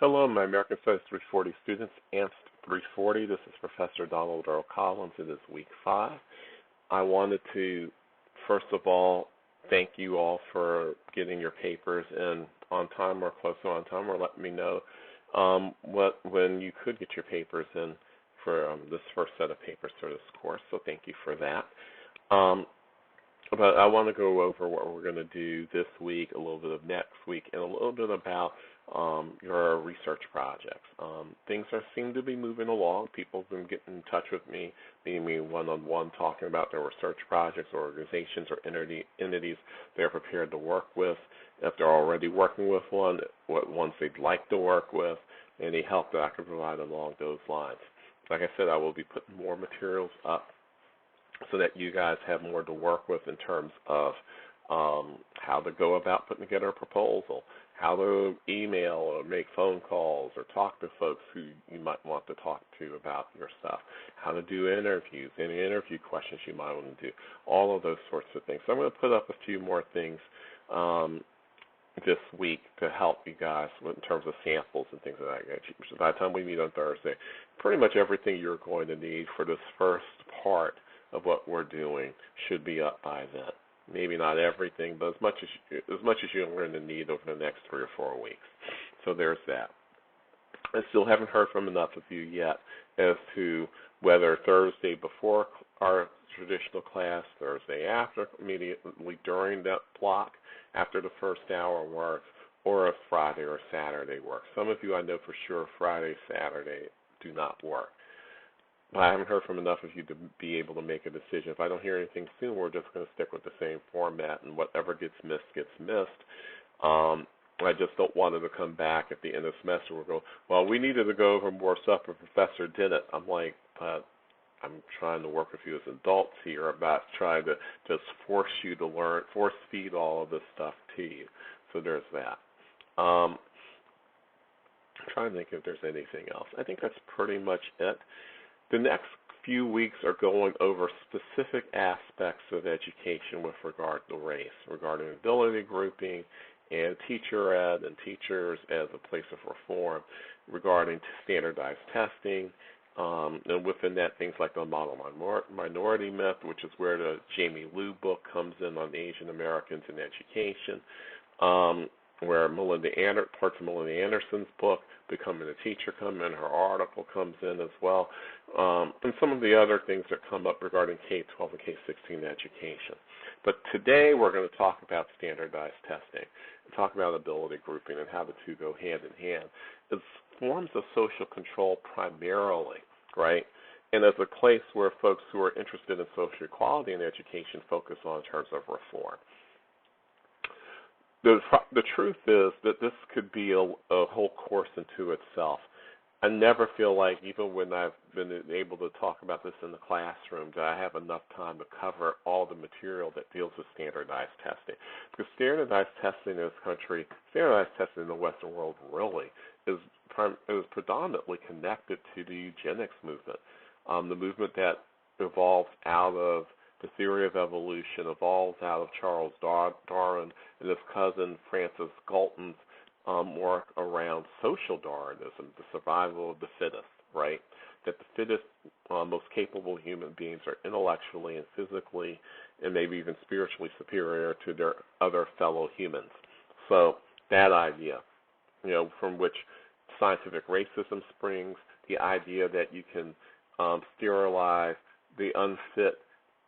Hello, my American Studies 340 students, AMST 340. This is Professor Donald Earl Collins. It is week 5. I wanted to, first of all, thank you all for getting your papers in on time or close to on time, or letting me know when you could get your papers in for this first set of papers for this course. So thank you for that. But I want to go over what we're going to do this week, a little bit of next week, and a little bit about your research projects. Things seem to be moving along. People have been getting in touch with me, meeting me one-on-one, talking about their research projects, organizations, or entities they're prepared to work with. If they're already working with one, what ones they'd like to work with, any help that I can provide along those lines. Like I said, I will be putting more materials up so that you guys have more to work with in terms of how to go about putting together a proposal, how to email or make phone calls or talk to folks who you might want to talk to about your stuff, how to do interviews, any interview questions you might want to do, all of those sorts of things. So I'm going to put up a few more things this week to help you guys in terms of samples and things like that. So by the time we meet on Thursday, pretty much everything you're going to need for this first part of what we're doing should be up by then. Maybe not everything, but as much as you're going to need over the next 3 or 4 weeks. So there's that. I still haven't heard from enough of you yet as to whether Thursday before our traditional class, Thursday after, immediately during that block, after the first hour works, or if Friday or Saturday works. Some of you I know for sure Friday, Saturday do not work. I haven't heard from enough of you to be able to make a decision. If I don't hear anything soon, we're just going to stick with the same format, and whatever gets missed, gets missed. I just don't want it to come back at the end of the semester. We'll go, well, we needed to go over more stuff, but Professor did it. I'm like, but I'm trying to work with you as adults here about trying to just force you to learn, force feed all of this stuff to you. So there's that. I'm trying to think if there's anything else. I think that's pretty much it. The next few weeks are going over specific aspects of education with regard to race, regarding ability grouping and teacher ed and teachers as a place of reform, regarding standardized testing, and within that things like the model minority myth, which is where the Jamie Liu book comes in on Asian Americans in education, where parts of Melinda Anderson's book, Becoming a Teacher, come in, her article comes in as well, and some of the other things that come up regarding K-12 and K-16 education. But today we're going to talk about standardized testing and talk about ability grouping and how the two go hand in hand. It's forms of social control primarily, right? And as a place where folks who are interested in social equality in education focus on in terms of reform. The truth is that this could be a whole course into itself. I never feel like, even when I've been able to talk about this in the classroom, that I have enough time to cover all the material that deals with standardized testing. Because standardized testing in this country, standardized testing in the Western world really is predominantly connected to the eugenics movement, the movement that evolves out of the theory of evolution, evolves out of Charles Darwin and his cousin Francis Galton's work around social Darwinism, the survival of the fittest, right? That the fittest, most capable human beings are intellectually and physically and maybe even spiritually superior to their other fellow humans. So that idea, from which scientific racism springs, the idea that you can sterilize the unfit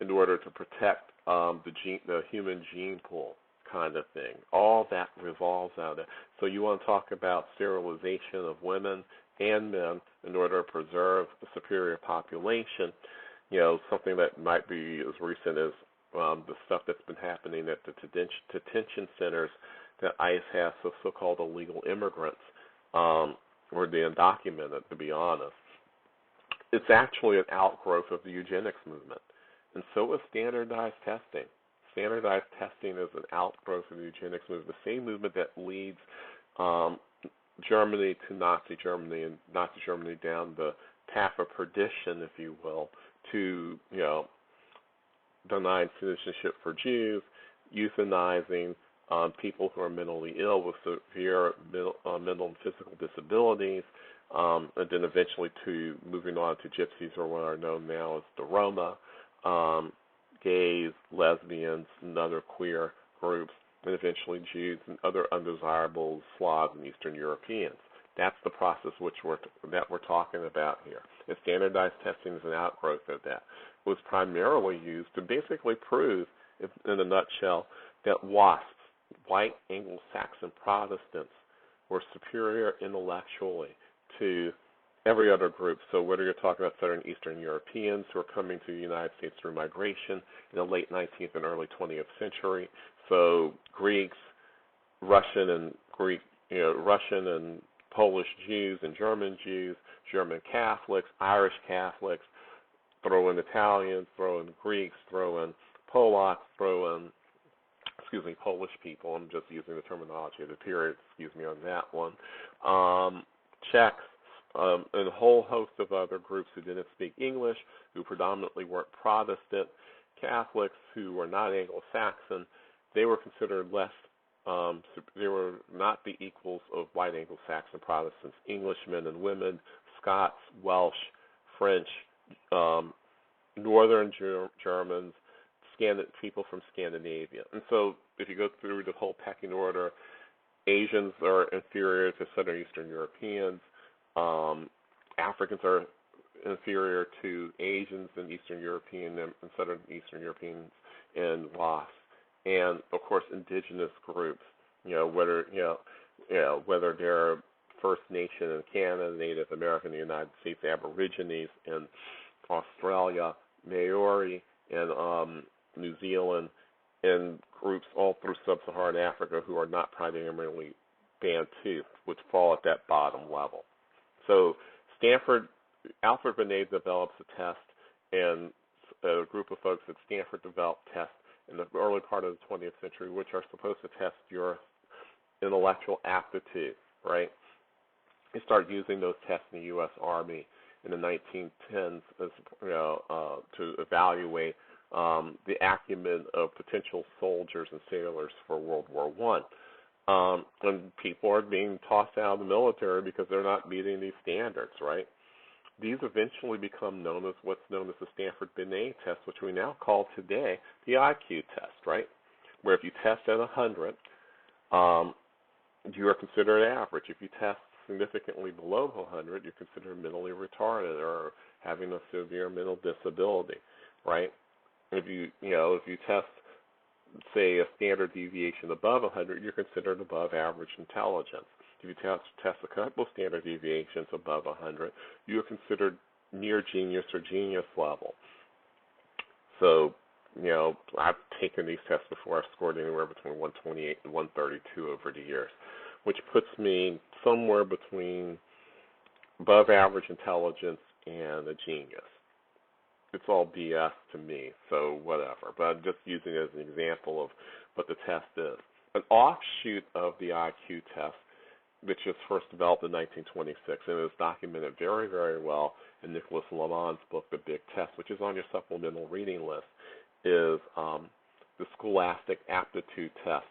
in order to protect the human gene pool kind of thing. All that revolves out of it. So you want to talk about sterilization of women and men in order to preserve the superior population, something that might be as recent as the stuff that's been happening at the detention centers that ICE has for so-called illegal immigrants, or the undocumented, to be honest. It's actually an outgrowth of the eugenics movement. And so is standardized testing. Standardized testing is an outgrowth of the eugenics movement, the same movement that leads Germany to Nazi Germany and Nazi Germany down the path of perdition, if you will, to denying citizenship for Jews, euthanizing people who are mentally ill with severe mental and physical disabilities, and then eventually to moving on to gypsies, or what are known now as the Roma, gays, lesbians, and other queer groups, and eventually Jews and other undesirables, Slavs, and Eastern Europeans. That's the process that we're talking about here. And standardized testing is an outgrowth of that. It was primarily used to basically prove, in a nutshell, that WASPs, white Anglo-Saxon Protestants, were superior intellectually to every other group. So whether you're talking about Southern Eastern Europeans who are coming to the United States through migration in the late 19th and early 20th century, so Greeks, Russian and Polish Jews and German Jews, German Catholics, Irish Catholics, throw in Italians, throw in Greeks, throw in Polacks, throw in, Polish people. I'm just using the terminology of the period, on that one. Czechs, and a whole host of other groups who didn't speak English, who predominantly weren't Protestant, Catholics who were not Anglo-Saxon. They were considered less, they were not the equals of white Anglo-Saxon Protestants, Englishmen and women, Scots, Welsh, French, Northern Germans, people from Scandinavia. And so if you go through the whole pecking order, Asians are inferior to Southern Eastern Europeans. Africans are inferior to Asians and Eastern European and Southern Eastern Europeans and WASPs. And of course, indigenous groups, whether they're First Nation in Canada, Native American in the United States, Aborigines in Australia, Maori in New Zealand, and groups all through sub-Saharan Africa who are not primarily Bantu, which fall at that bottom level. So Alfred Binet develops a test, and a group of folks at Stanford developed tests in the early part of the 20th century, which are supposed to test your intellectual aptitude, right? They started using those tests in the U.S. Army in the 1910s to evaluate the acumen of potential soldiers and sailors for World War I. And people are being tossed out of the military because they're not meeting these standards, right? These eventually become what's known as the Stanford Binet test, which we now call today the IQ test, right? Where if you test at 100, you are considered average. If you test significantly below 100, you're considered mentally retarded or having a severe mental disability, right? If you test, say, a standard deviation above 100, you're considered above average intelligence. If you test a couple standard deviations above 100, you are considered near genius or genius level. So, I've taken these tests before. I've scored anywhere between 128 and 132 over the years, which puts me somewhere between above average intelligence and a genius. It's all BS to me, so whatever. But I'm just using it as an example of what the test is. An offshoot of the IQ test, which was first developed in 1926, and it was documented very, very well in Nicholas Lamont's book, The Big Test, which is on your supplemental reading list, is the Scholastic Aptitude Test,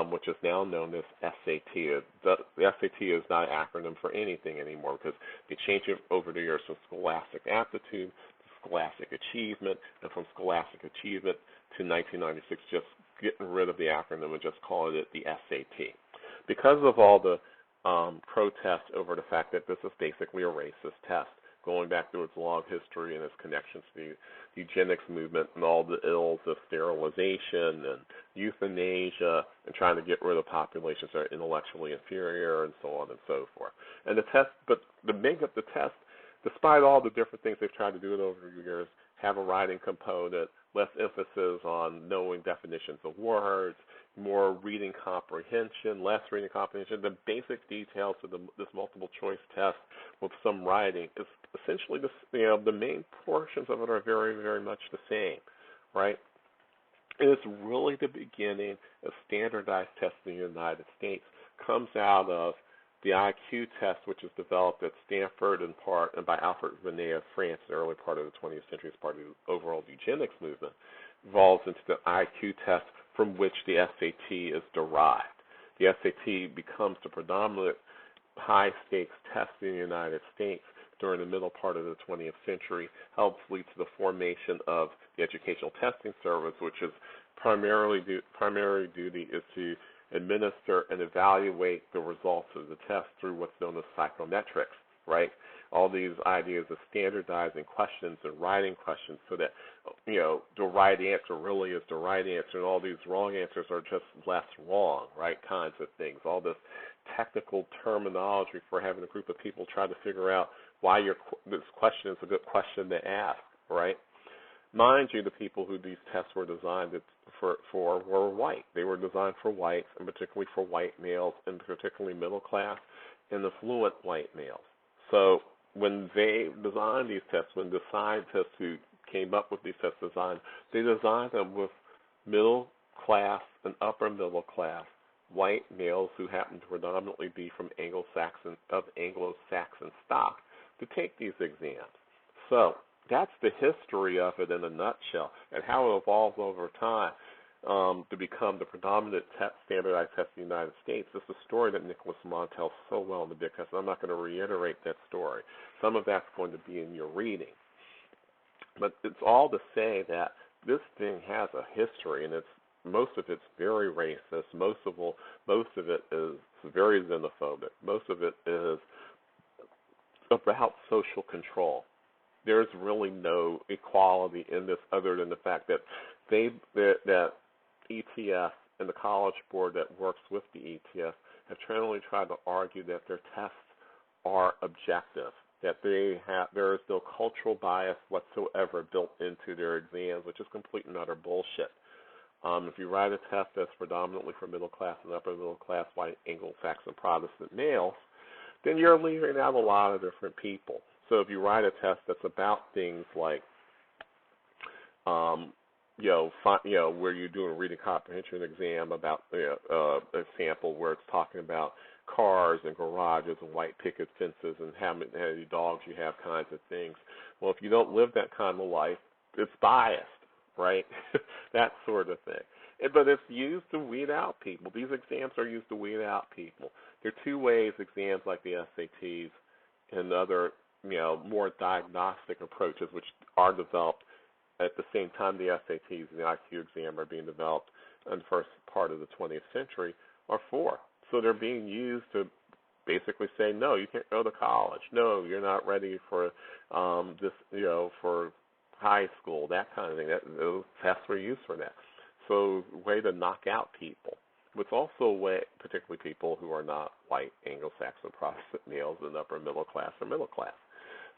which is now known as SAT. The SAT is not an acronym for anything anymore because they changed it over the years from Scholastic Aptitude to Scholastic Achievement, and from Scholastic Achievement to 1996, just getting rid of the acronym and just calling it the SAT. Because of all the protests over the fact that this is basically a racist test, going back through its long history and its connections to the eugenics movement and all the ills of sterilization and euthanasia and trying to get rid of populations that are intellectually inferior and so on and so forth. And the test, but to make up the test, despite all the different things they've tried to do it over the years, have a writing component, less emphasis on knowing definitions of words, more reading comprehension, less reading comprehension. The basic details of this multiple choice test with some writing is essentially the main portions of it are very, very much the same, right? And it's really the beginning of standardized tests in the United States. Comes out of the IQ test, which is developed at Stanford in part and by Alfred Binet of France in the early part of the 20th century as part of the overall eugenics movement, evolves into the IQ test from which the SAT is derived. The SAT becomes the predominant high-stakes test in the United States during the middle part of the 20th century, helps lead to the formation of the Educational Testing Service, which is primary duty is to administer and evaluate the results of the test through what's known as psychometrics, right? All these ideas of standardizing questions and writing questions so that, the right answer really is the right answer and all these wrong answers are just less wrong, right, kinds of things. All this technical terminology for having a group of people try to figure out why this question is a good question to ask, right? Mind you, the people who these tests were designed for were white. They were designed for whites, and particularly for white males, and particularly middle class and affluent white males. So when they designed these tests, when the scientists who came up with these test designs, they designed them with middle class and upper middle class white males who happen to predominantly be from Anglo-Saxon stock to take these exams. So that's the history of it in a nutshell, and how it evolved over time to become the predominant standardized test in the United States. This is a story that Nicholas Mond tells so well in the book, so I'm not going to reiterate that story. Some of that's going to be in your reading. But it's all to say that this thing has a history, and most of it's very racist. Most of it is very xenophobic. Most of it is about social control. There's really no equality in this other than the fact that that ETF and the College Board that works with the ETF have generally tried to argue that their tests are objective, that there is no cultural bias whatsoever built into their exams, which is complete and utter bullshit. If you write a test that's predominantly for middle class and upper middle class white Anglo-Saxon Protestant males, then you're leaving out a lot of different people. So if you write a test that's about things like, where you're doing a reading comprehension exam about a sample where it's talking about cars and garages and white picket fences and how many dogs you have, kinds of things. Well, if you don't live that kind of life, it's biased, right? That sort of thing. But it's used to weed out people. These exams are used to weed out people. There are two ways exams like the SATs and other, more diagnostic approaches, which are developed at the same time the SATs and the IQ exam are being developed in the first part of the 20th century, are for. So they're being used to basically say, no, you can't go to college. No, you're not ready for for high school, that kind of thing. Those tests were used for that. So a way to knock out people. It's also a way, particularly people who are not white Anglo-Saxon Protestant males in upper middle class or middle class.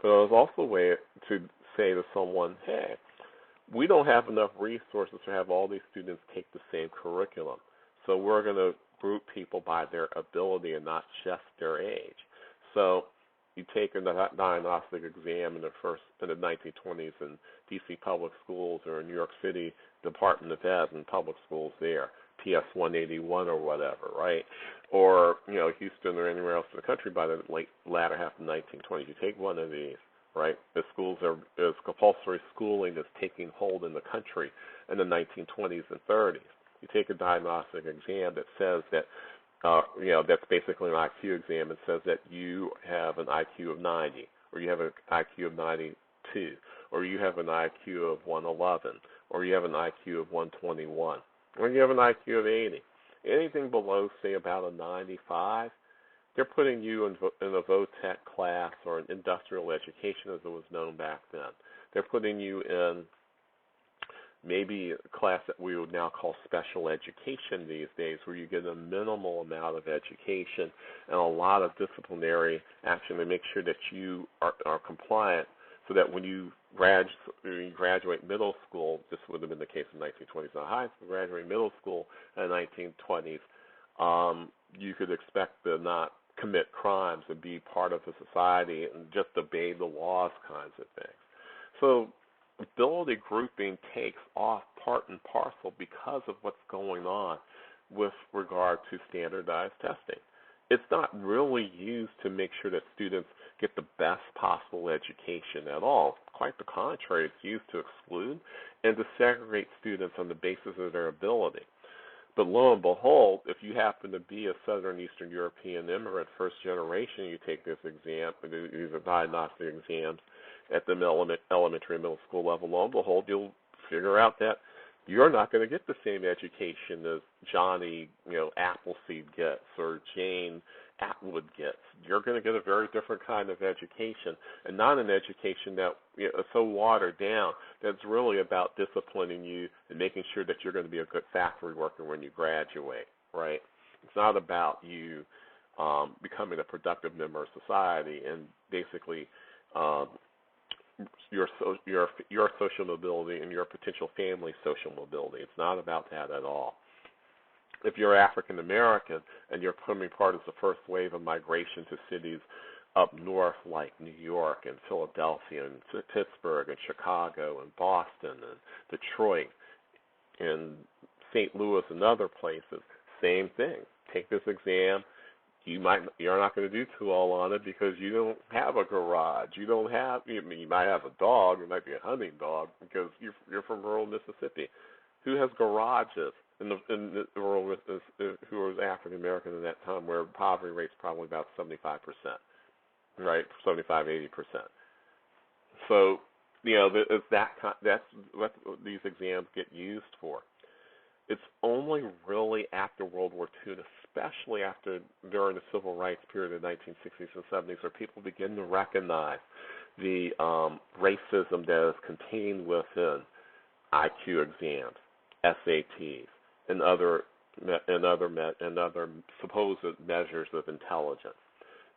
But it was also a way to say to someone, hey, we don't have enough resources to have all these students take the same curriculum. So we're going to group people by their ability and not just their age. So you take a diagnostic exam in the 1920s in D.C. public schools or in New York City Department of Ed and public schools there, PS 181 or whatever, right? Or, Houston or anywhere else in the country by the latter half of the 1920s. You take one of these, right? The as compulsory schooling is taking hold in the country in the 1920s and 30s. You take a diagnostic exam that says that, that's basically an IQ exam. It says that you have an IQ of 90, or you have an IQ of 92, or you have an IQ of 111, or you have an IQ of 121, or you have an IQ of 80. Anything below, say, about a 95, they're putting you in a VOTEC class or an industrial education as it was known back then. They're putting you in maybe a class that we would now call special education these days, where you get a minimal amount of education and a lot of disciplinary action to make sure that you are compliant, so that when you graduate middle school, this would have been the case in the 1920s, not high school, graduate middle school in the 1920s, you could expect to not commit crimes and be part of a society and just obey the laws, kinds of things. So ability grouping takes off part and parcel because of what's going on with regard to standardized testing. It's not really used to make sure that students get the best possible education at all. Quite the contrary, it's used to exclude and to segregate students on the basis of their ability. But lo and behold, if you happen to be a Southern Eastern European immigrant, first generation, you take this exam, these are diagnostic exams at the elementary and middle school level, lo and behold, you'll figure out that you're not going to get the same education as Johnny, Appleseed gets or Jane Atwood gets. You're going to get a very different kind of education, and not an education that is so watered down that's really about disciplining you and making sure that you're going to be a good factory worker when you graduate, right? It's not about you becoming a productive member of society and basically your social mobility and your potential family's social mobility. It's not about that at all. If you're African American and you're coming part of the first wave of migration to cities up north like New York and Philadelphia and Pittsburgh and Chicago and Boston and Detroit and St. Louis and other places, same thing. Take this exam. You're not going to do too well on it because you don't have a garage. You might have a dog. It might be a hunting dog because you're from rural Mississippi. Who has garages in the rural who was African American in that time, where poverty rate's probably about 75%, right? 75-80%. So that's what these exams get used for. It's only really after World War II, and especially during the civil rights period of the 1960s and 70s, where people begin to recognize the racism that is contained within IQ exams, SATs, and other supposed measures of intelligence.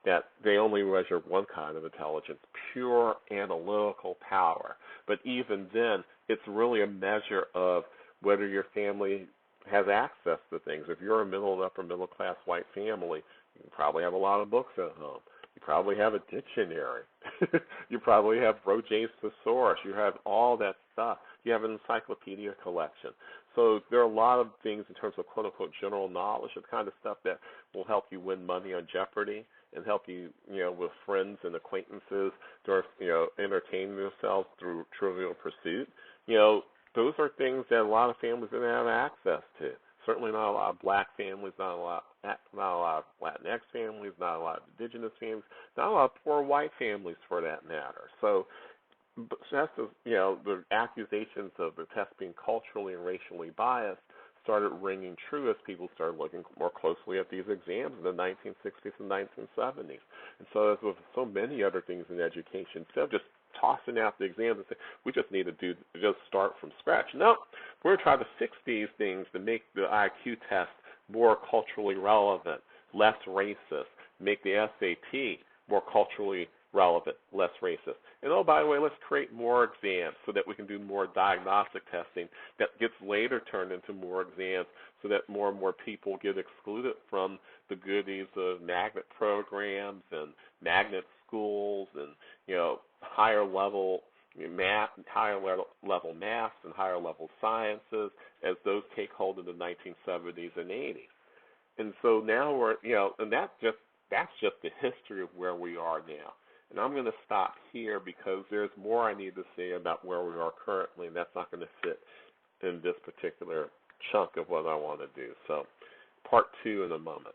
That they only measure one kind of intelligence, pure analytical power. But even then, it's really a measure of whether your family has access to things. If you're a middle and upper middle class white family, you probably have a lot of books at home. You probably have a dictionary. You probably have Roget's Thesaurus. You have all that stuff. You have an encyclopedia collection. So there are a lot of things in terms of quote-unquote general knowledge, the kind of stuff that will help you win money on Jeopardy and help you, with friends and acquaintances to, entertain themselves through Trivial Pursuit. Those are things that a lot of families don't have access to. Certainly not a lot of black families, not a lot of Latinx families, not a lot of indigenous families, not a lot of poor white families for that matter. So that's the accusations of the test being culturally and racially biased started ringing true as people started looking more closely at these exams in the 1960s and 1970s. And so as with so many other things in education, instead of just tossing out the exams and say, we just need to just start from scratch. No, we're going to try to fix these things to make the IQ test more culturally relevant, less racist, make the SAT more culturally relevant, less racist. And oh, by the way, let's create more exams so that we can do more diagnostic testing that gets later turned into more exams so that more and more people get excluded from the goodies of magnet programs and magnet schools and, higher level math, higher level maths and higher level sciences as those take hold in the 1970s and 80s. And so now we're, and that's just the history of where we are now. And I'm going to stop here because there's more I need to say about where we are currently, and that's not going to fit in this particular chunk of what I want to do. So part 2 in a moment.